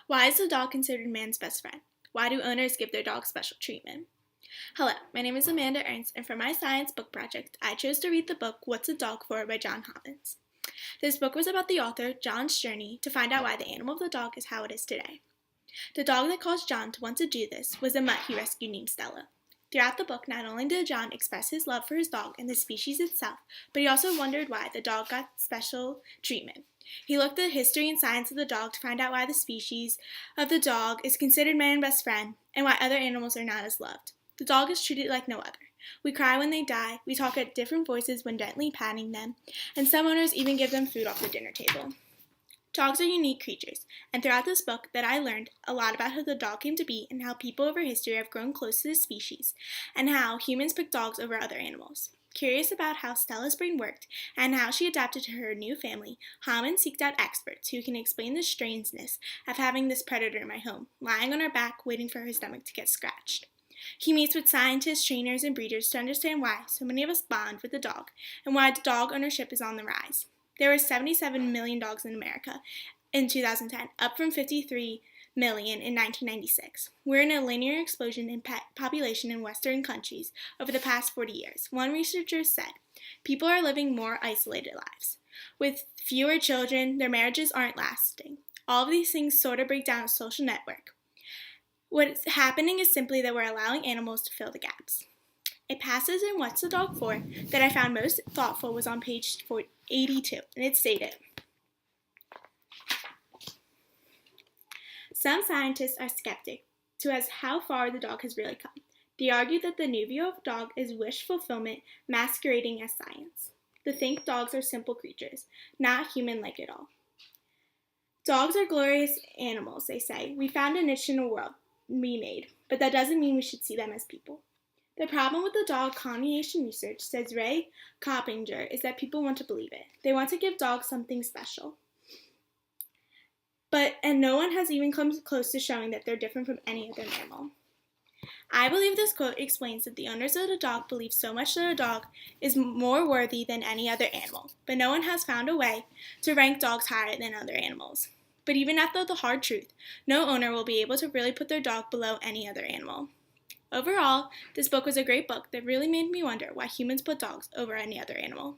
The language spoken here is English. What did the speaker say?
Why is the dog considered man's best friend? Why do owners give their dogs special treatment? Hello, my name is Amanda Ernst, and for my science book project, I chose to read the book What's a Dog For by John Homans. This book was about the author, John's journey to find out why the animal of the dog is how it is today. The dog that caused John to want to do this was a mutt he rescued named Stella. Throughout the book, not only did John express his love for his dog and the species itself, but he also wondered why the dog got special treatment. He looked at the history and science of the dog to find out why the species of the dog is considered man's best friend and why other animals are not as loved. The dog is treated like no other. We cry when they die, we talk at different voices when gently patting them, and some owners even give them food off the dinner table. Dogs are unique creatures, and throughout this book that I learned a lot about how the dog came to be and how people over history have grown close to the species, and how humans pick dogs over other animals. Curious about how Stella's brain worked and how she adapted to her new family, Homans seeked out experts who can explain the strangeness of having this predator in my home, lying on her back waiting for her stomach to get scratched. He meets with scientists, trainers, and breeders to understand why so many of us bond with the dog and why dog ownership is on the rise. There were 77 million dogs in America in 2010, up from 53 million in 1996. We're in a linear explosion in pet population in Western countries over the past 40 years. One researcher said, people are living more isolated lives. With fewer children, their marriages aren't lasting. All of these things sort of break down a social network. What's happening is simply that we're allowing animals to fill the gaps. A passage in What's the Dog For that I found most thoughtful was on page 82, and it stated, some scientists are skeptic as to how far the dog has really come. They argue that the new view of dog is wish fulfillment masquerading as science. They think dogs are simple creatures, not human-like at all. Dogs are glorious animals, they say. We found a niche in the world we made, but that doesn't mean we should see them as people. The problem with the dog cognition research, says Ray Coppinger, is that people want to believe it. They want to give dogs something special. And no one has even come close to showing that they're different from any other mammal. I believe this quote explains that the owners of the dog believe so much that a dog is more worthy than any other animal, but no one has found a way to rank dogs higher than other animals. But even after the hard truth, no owner will be able to really put their dog below any other animal. Overall, this book was a great book that really made me wonder why humans put dogs over any other animal.